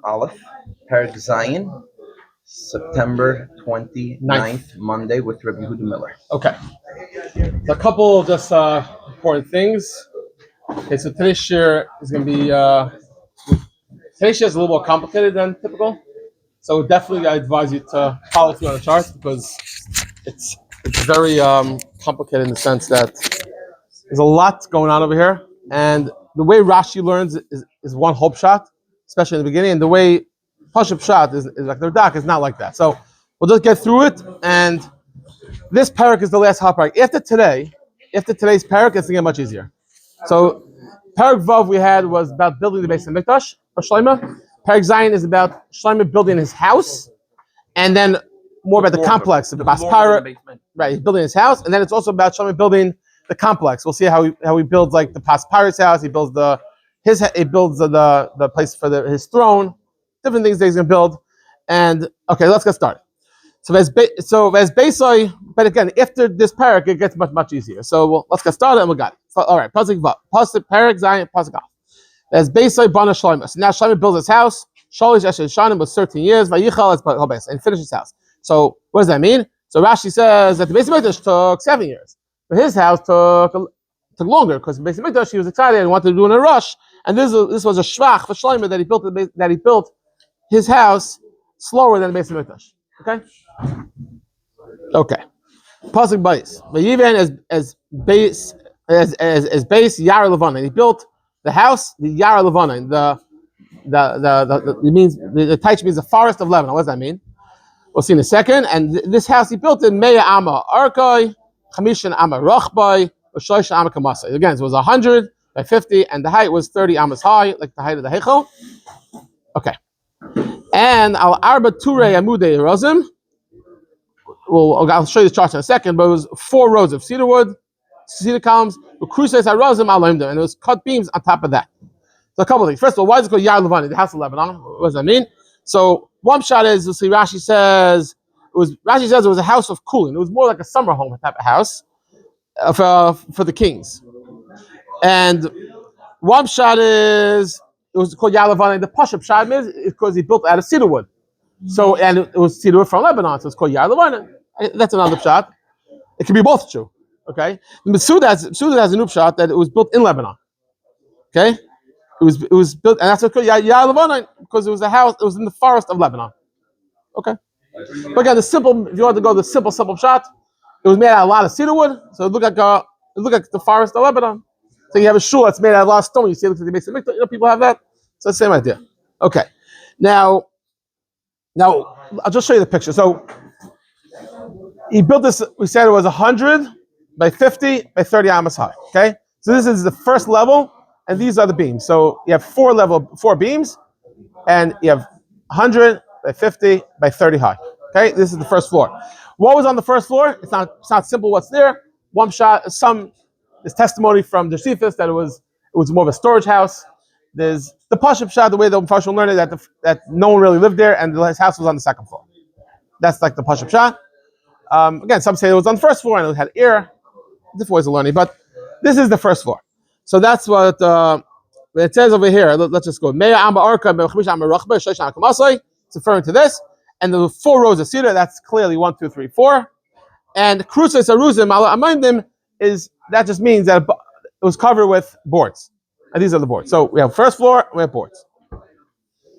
Aleph, Perek Zion, September 29th, Monday, with Rabbi Yehuda Miller. Okay. So a couple of just important things. Okay, so today's shiur is going to be today's shiur is a little more complicated than typical. So definitely, I advise you to follow through on the chart because it's very complicated in the sense that there's a lot going on over here, and the way Rashi learns is one hope shot, especially in the beginning, and the way Pashup shot is like the Radak is not like that. So we'll just get through it, and this Perek is the last hot Perek. After today's Perek, it's going to get much easier. So Perek Vav we had was about building the Beis HaMikdash for Shlomo. Perek Zion is about Shlomo building his house, and then more about the complex of the Baspira. Right, he's building his house, and then it's also about Shlomo building the complex. We'll see how he builds like the Paspira's house. He builds the place for his throne, different things that he's going to build. And okay, let's get started. So as Beisai, but again, after this Perek, it gets much easier. So let's get started, and we got it. So, all right, Pasuk Perek Zion Pasuk. As Beisai Bana Shlomo. So now Shlomo builds his house. Shalish Esher Shanim was 13 years. Vayichal and finished his house. So what does that mean? So Rashi says that the Beis HaMikdash took 7 years. But his house took longer because Beis HaMikdash he was excited and wanted to do it in a rush. And this was a shvach for Shlomo that he built his house slower than the Beis HaMikdash. Okay. Pasuk Bayis. Vayiven as base Yar Levanon. He built the house, the Yar Levanon. The Taich means the Forest of Lebanon. What does that mean? We'll see in a second. And this house he built in Meya Amma Arkai. Chamishan Amma Rochbai, or Shoisha Amma Kamasa. Again, so it was 100 by 50, and the height was 30 Ammas high, like the height of the Heichel. Okay. And Al Arba Ture Amudei Rozim. Well, I'll show you the chart in a second, but it was 4 rows of cedar columns, with cruces Rozim Alimda, and it was cut beams on top of that. So a couple of things. First of all, why is it called Yar Levanon, the house of Lebanon? What does that mean? So one shot is, you'll see Rashi says it was a house of cooling. It was more like a summer home type of house for the kings. And one shot is it was called Yar Levanon. The Pashup shot is because he built out of cedar wood. So and it was cedar wood from Lebanon, so it's called Yar Levanon. That's another shot. It can be both true. Okay. The Suda has a new shot that it was built in Lebanon. Okay. It was built, and that's what called Yar Levanon because it was a house. It was in the forest of Lebanon. Okay. But again, if you want to go the simple shot, it was made out of a lot of cedar wood, so it looked like the forest of Lebanon. So you have a shul that's made out of a lot of stone. You see, it looks like they make some mikdash. People have that. So it's the same idea. Okay. Now I'll just show you the picture. So he built this. We said it was 100 by 50 by 30 ammas high. Okay. So this is the first level, and these are the beams. So you have 4 beams, and you have 100 by 50 by 30 high. Okay, this is the first floor. What was on the first floor? It's not simple. What's there? One shot. There's testimony from the Josephus that it was more of a storage house. There's the Pashup shot, the way the Mepharshim learned it, that no one really lived there, and his house was on the second floor. That's like the Pashup shot. Again, some say it was on the first floor and it had air. Different ways of learning, but this is the first floor. So that's what it says over here. Let's just go. It's referring to this, and the 4 rows of cedar. That's clearly 1, 2, 3, 4. And cruces aruzim among them that just means that it was covered with boards, and these are the boards. So we have first floor, we have boards.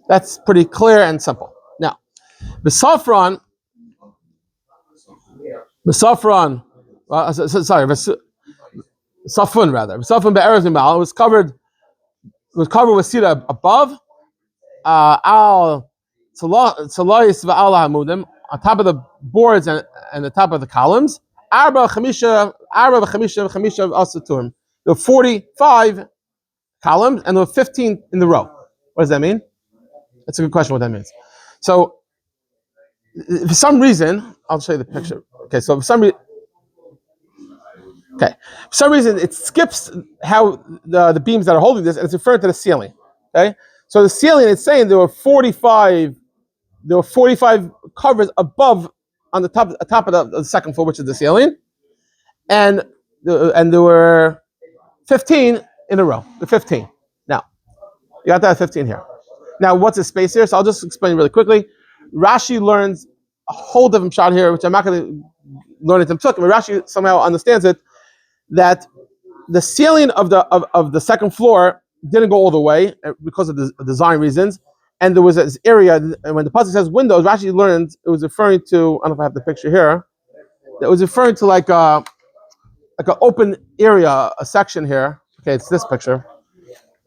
That's pretty clear and simple. Now, the Safran Safun be'eretz mimal was covered with cedar above. Al Talois va'al hamudim, on top of the boards and the top of the columns. Arba chamisha asaturim. There were 45 columns and there were 15 in the row. What does that mean? That's a good question. What that means. So, for some reason, I'll show you the picture. Okay, so for some reason, it skips how the beams that are holding this, and it's referring to the ceiling. Okay, so the ceiling is saying there were 45 covers above on the top of the second floor, which is the ceiling, and there were 15 in a row. The 15. Now, you got that 15 here. Now, what's the space here? So I'll just explain really quickly. Rashi learns a whole different shot here, which I'm not going to learn it in Tuk, but Rashi somehow understands it, that the ceiling of the second floor didn't go all the way because of the design reasons, and there was this area, and when the pasuk says windows, Rashi learned it was referring to, I don't know if I have the picture here, it was referring to like an open area, a section here. Okay, it's this picture.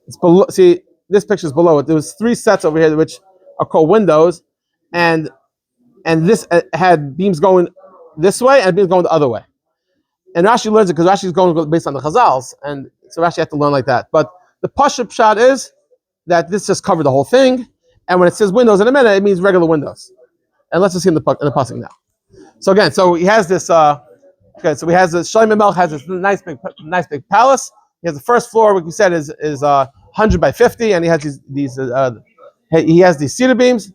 It's below. See, this picture is below it. There was 3 sets over here which are called windows, and this had beams going this way and beams going the other way. And Rashi learns it because Rashi is going based on the Chazals, and so Rashi had to learn like that. But the Pashup shot is that this just covered the whole thing, and when it says windows in a minute, it means regular windows. And let's just see in the pasuk now. So again, so he has this. Okay, so he has the Shlomo HaMelech has this nice big palace. He has the first floor, like we said, is 100 by 50, and he has these cedar beams.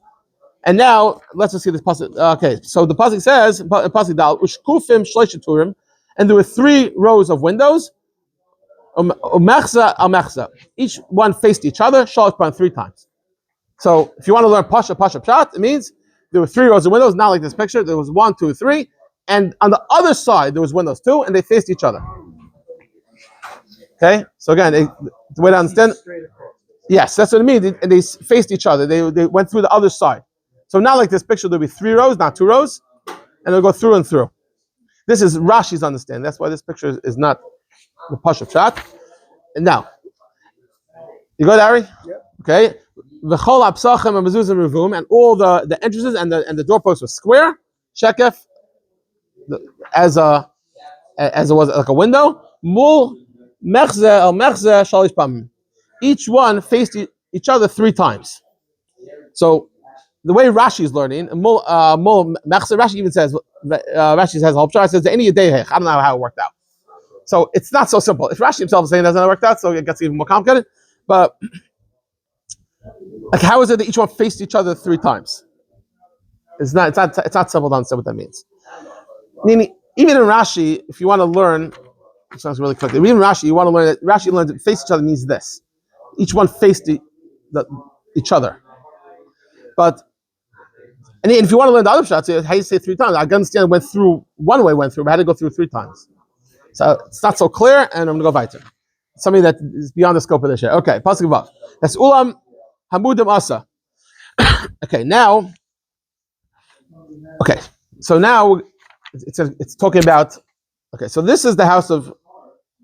And now let's just see this pasuk. Okay, so the pasuk says, pasuk dal ushkufim shloisha turim, and there were 3 rows of windows. Mechza al mechza, each one faced each other. Shalosh pan 3 times. So if you want to learn pasha pshat, it means there were 3 rows of windows, not like this picture. There was 1, 2, 3, and on the other side there was windows too, and they faced each other. Okay, so again, the way to understand, yes, that's what it means. They faced each other. They went through the other side. So not like this picture, there'll be 3 rows, not 2 rows, and they'll go through and through. This is Rashi's understanding. That's why this picture is not the pasha pshat. And now, you got Ari? Yep. Okay. V'chol ha'psachim ha'mezuzim revum, and all the entrances and the doorposts were square, shekef, as it was like a window. Mul mechze el mechze shalish pamim. Each one faced each other 3 times. So the way Rashi is learning, mul mechze, Rashi even says, Rashi says, Hopshah says, any day, I don't know how it worked out. So it's not so simple. If Rashi himself is saying it doesn't work out, so it gets even more complicated. But like, how is it that each one faced each other 3 times? It's not simple to understand what that means. Meaning, even in Rashi, if you want to learn, it sounds really quickly. Even in Rashi, you want to learn that Rashi learns that face each other means this: each one faced each other. But and if you want to learn the other shots, how you say 3 times? I understand went through one way, but I had to go through 3 times. So it's not so clear, and I'm going to go weiter. Something that is beyond the scope of this share. Okay, pasuk vav. That's ulam hamudim asa. Okay, now. Okay, so now it's talking about. Okay, so this is the house of.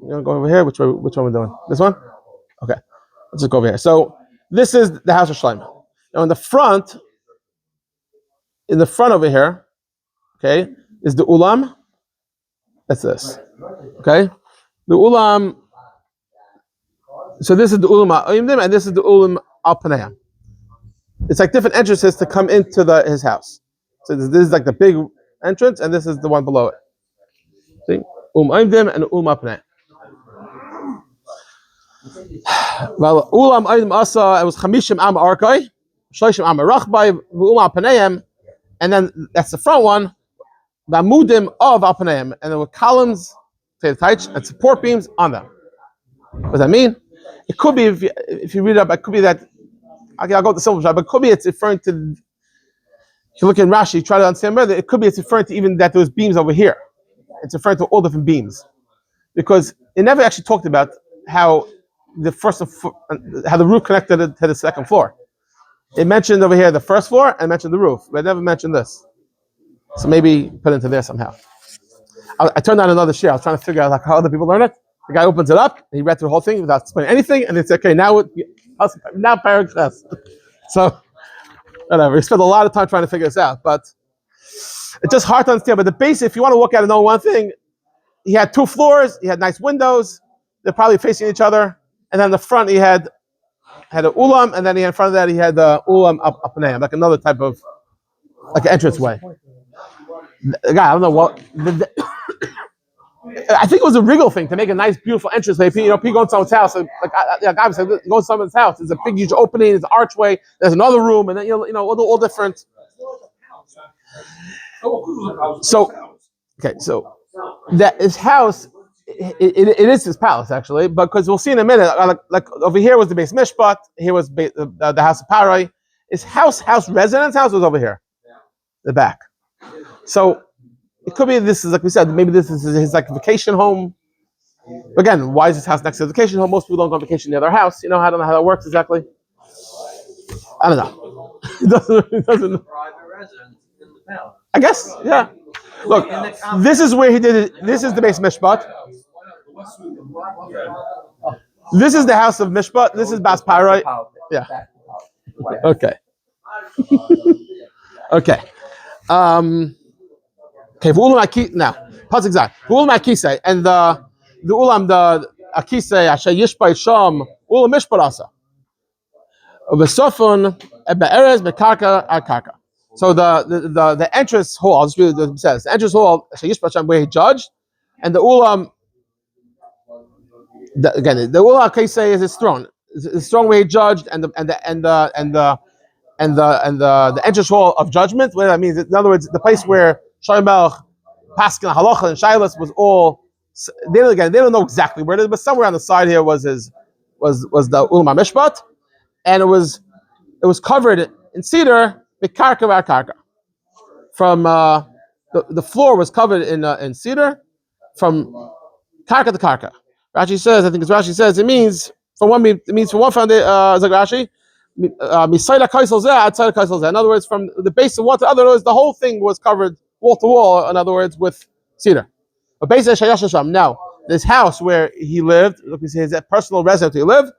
You want to go over here? Which one we're doing? This one? Okay, let's just go over here. So this is the house of Shlomo. Now in the front over here, okay, is the ulam. That's this. Okay, the ulam. So this is the ulam ha'imdim, and this is the ulam al panayim. It's like different entrances to come into his house. So this is like the big entrance, and this is the one below it. See, ha'imdim and ulam al panayim. Well, ulam ha'imdim asa, it was chamishim am arkai, shloishim am rachbai, ulam al panayim, and then that's the front one. The amudim of al panayim, and there were columns, and support beams on them. What does that mean? It could be, if you read it up, it could be that, I'll go to the simple shot, but it could be it's referring to, if you look in Rashi, try to understand better, it could be it's referring to even that there was beams over here. It's referring to all different beams. Because it never actually talked about how the roof connected to the second floor. It mentioned over here the first floor and mentioned the roof, but it never mentioned this. So maybe put it into there somehow. I turned on another share. I was trying to figure out how other people learn it. The guy opens it up, and he read through the whole thing without explaining anything, and it's okay. Now Perek says. So whatever. We spent a lot of time trying to figure this out, but it's just hard to understand. But the basic, if you want to look at it, know one thing: he had 2 floors, he had nice windows, they're probably facing each other, and then the front he had an ulam, and then in front of that he had the ulam apanayim, like another type of like an entranceway. The guy, I don't know what. I think it was a Regal thing to make a nice, beautiful entrance. Like, people go to someone's house, guy said, go to someone's house. There's a big, huge opening. There's an archway. There's another room, and then all different. So, okay, so that his house, it is his palace actually, because we'll see in a minute. Like over here was the Beis HaMishpat, here was the house of Parai. His residence house was over here, the back. So it could be this is like we said, maybe this is his like vacation home. Again, why is his house next to the vacation home? Most people don't go on vacation near their house. I don't know how that works exactly. I don't know. it doesn't. Private residence in the palace. I guess, yeah. Look, this is where he did it. This is the Beis Mishpat. This is the house of Mishpat. This is Bas Parai. Yeah. Okay. Okay. Okay. Now, pasuk zay. V'ulam akisei and the ulam the akisei asher yishpai sham ulam mishpat asa. V'sofon be'erez be'karka karka. So the entrance hall. I'll just read what it says. The entrance hall asher yishpai sham where he judged, and the ulam. The ulam akisei is his throne. His throne where he judged, and the entrance hall of judgment. What that means, in other words, the place where Shlomo HaMelech, Paskin, Halacha, and Shilas was all. They don't know exactly where it is, but somewhere on the side here was the Ulam HaMishpat, and it was covered in cedar, karka. From the floor was covered in cedar, from karka to karka. Rashi says, I think it's Rashi says, it means from one foundation. Rashi. In other words, from the base of one to the other, the whole thing was covered wall to wall. In other words, with cedar. Now, this house where he lived, look, his personal residence he lived,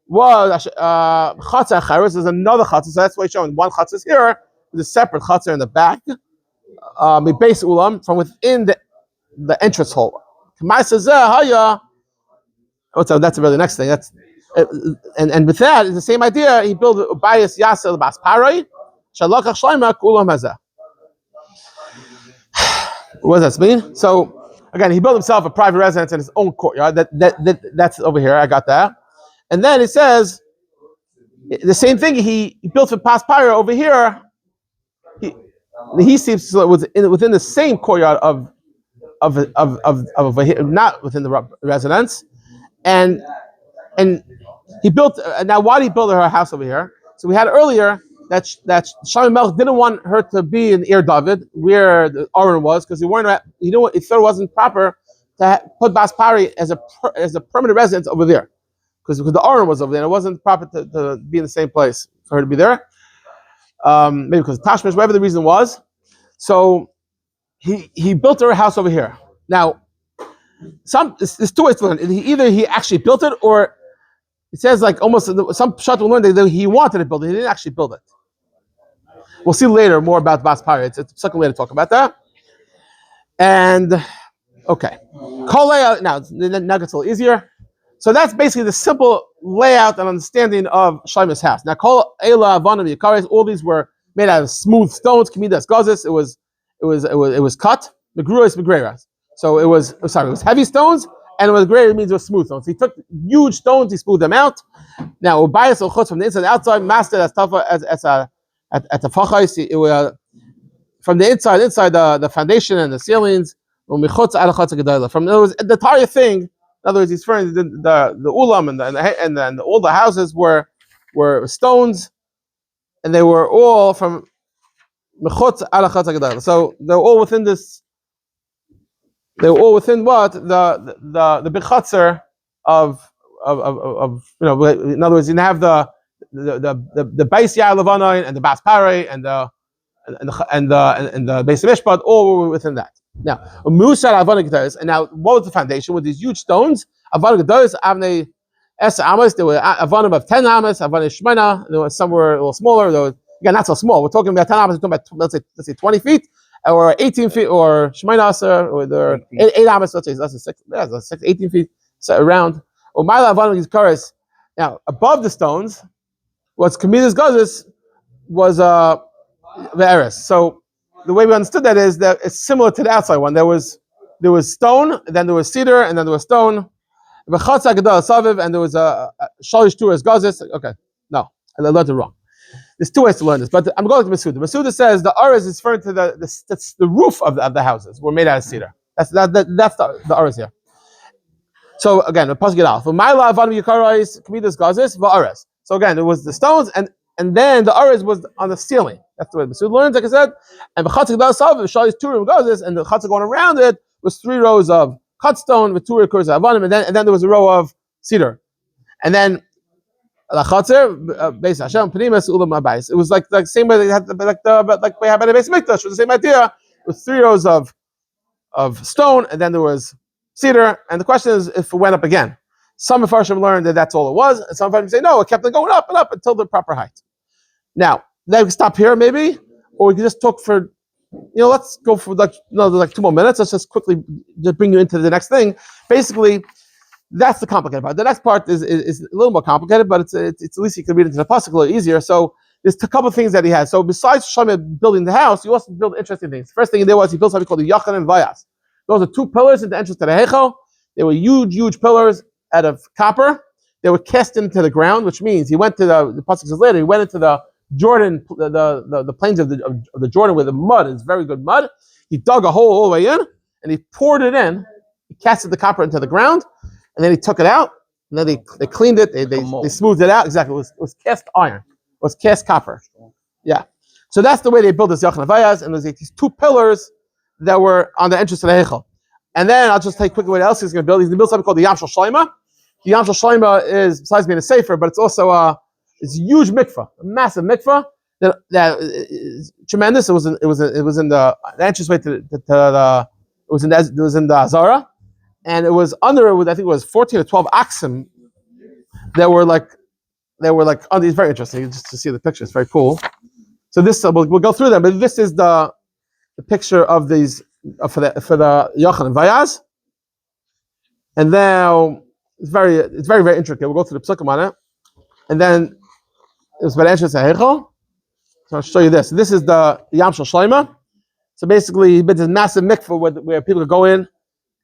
was chatzah acheres. There's another chatzah, so that's why he's showing one chatzah is here. There's a separate chatzah in the back. Base ulam from within the entrance hall. So that's really the next thing. And with that, it's the same idea. He built Bayis Yasel Bas Parai, Shalachach Shleimak Ulam Hazeh. What does that mean? So again, he built himself a private residence in his own courtyard. That's over here. I got that. And then it says the same thing. He built for Bas Parai over here. He seems within the same courtyard of not within the residence, and he built. Now, why did he build her house over here? So we had earlier that Shlomo HaMelech didn't want her to be in Ir David, where the Aron was, because he thought it wasn't proper to put Bas Parai as a permanent residence over there, because the Aron was over there. And it wasn't proper to be in the same place for her to be there. Maybe because of Tashmish, whatever the reason was. So he built her a house over here. Now, there's two ways to learn. Either he actually built it, or it says like almost some pshat will learn that he wanted to build it. He didn't actually build it. We'll see later more about Bas Parai. It's a second way to talk about that. And okay, now the gets a little easier. So that's basically the simple layout and understanding of Shlomo's house. Now, kol eila avanim yikares, all these were made out of smooth stones. Kamidas gazes. It was cut. Megruas megreras. So it was heavy stones, and it was great. It means it was smooth stones. He took huge stones, he smoothed them out. Now, bias or chutz from the inside and outside, mastered as tough as at the fachais. It was from the inside the foundation and the ceilings. From the entire thing. In other words, he's referring to the ulam and all the houses were stones, and they were all from mechutz ala chatz gadol. So they were all within this. They were all within what the big chutzner of in other words, you have the Beis Lebanon and the Bas Parai and the Beis HaMishpat, all were within that. Now, and now what was the foundation with these huge stones? Avon Gedolos, Avnei Es Amos. There were Avonim of 10 Amos, Avon Shmena. There was some were a little smaller. Again, not so small. We're talking about 10 Amos. We're talking about let's say 20 feet. Or 18 feet, or Shemina Aser, or the 8 Amos, let's say, that's 18 feet around. Or Mila Avanim is Kares. Now, above the stones, what's Kamidas Gazes was the Eres. So the way we understood that is that it's similar to the outside one. There was stone, then there was cedar, and then there was stone. And there was a Shalish Turas Gazes. Okay, no, I learned it wrong. There's two ways to learn this, but I'm going to Masuda. Masuda says the Ares is referring to the roof of the houses were made out of cedar. That's the Ares here. So again, the pasuk Gidal. For my love, Adam Yikarais, Kamidas Gazis, Va'ares. So again, it was the stones, and then the Ares was on the ceiling. That's the way the Masud learns, like I said. And the Chatzak Dal Sav, Shali's Turim Gazis, and the Chatzak going around it was 3 rows of cut stone with 2 recurs of Avanim, and then there was a row of cedar. And then the Chatzar, Beis Hashem, Panimas, Ulam Abayis. It was like same way they had like we have at the Beis HaMikdash. It was the same idea with 3 rows of stone, and then there was cedar. And the question is if it went up again. Some Mefarshim learned that that's all it was, and some Mefarshim say no, it kept on going up and up until the proper height. Now, then we can stop here maybe, or we can just talk for, let's go for like 2 more minutes. Let's just quickly just bring you into the next thing. Basically, that's the complicated part. The next part is a little more complicated, but it's at least you can read into the pasuk a little easier. So there's a couple of things that he has. So besides Shlomo building the house, he also built interesting things. First thing he did was he built something called the Yachan and Vayas. Those are 2 pillars in the entrance to the Heichal. They were huge pillars out of copper. They were cast into the ground, which means he went to the pasuk says later. He went into the Jordan, the plains of the Jordan with the mud. It's very good mud. He dug a hole all the way in, and he poured it in. He casted the copper into the ground, and then he took it out. And then they cleaned it. They smoothed it out. Exactly. It was cast iron. It was cast copper. Yeah. So that's the way they built this Yachan Avayas, and there's these 2 pillars that were on the entrance to the Heichal. And then I'll just take quickly what else he's going to build. He's going to build something called the Yam Shel Shlomo. The Yam Shel Shlomo is, besides being a sefer, but it's also it's a huge mikvah, a massive mikvah that is tremendous. It was in the entranceway to the it was in the Azara, and it was under it with, I think it was 14 or 12 oxen that were like oh, it's very interesting just to see the picture. It's very cool. So this we'll go through them, but this is the picture of these for the Yachan and Vayaz, and now it's very intricate. We'll go through the psukim on it, and then it's by the entrance to Heichal. So I'll show you this. This is the Yam Shel Shlomo. So basically, he built this massive mikvah where people could go in,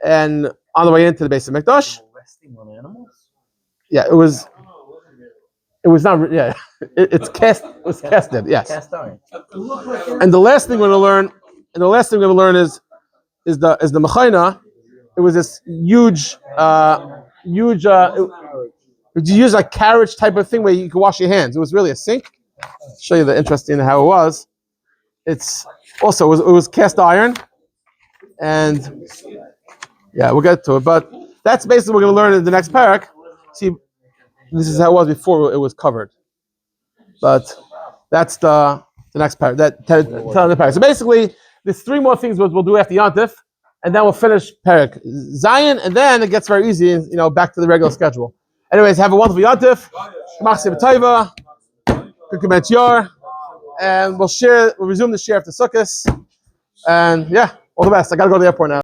and on the way into the Beis HaMikdash. Resting on animals? Yeah, it was not. Yeah, it's cast. It was casted. Yes. Cast iron. And the last thing we're going to learn is the Mechayna. It was this huge. You use a carriage type of thing where you can wash your hands. It was really a sink. I'll show you the interesting how it was. It's also it was cast iron, and yeah, we'll get to it. But that's basically what we're going to learn in the next Perek. See, this is how it was before it was covered. But that's the next Perek. The Perek. So basically, there's 3 more things we'll do after Yontif, and then we'll finish Perek Zion, and then it gets very easy, back to the regular schedule. Anyways, have a wonderful Yontif. Machse b'tayva. Good commence your, and we'll resume the share after Sukkot. And yeah, all the best. I gotta go to the airport now.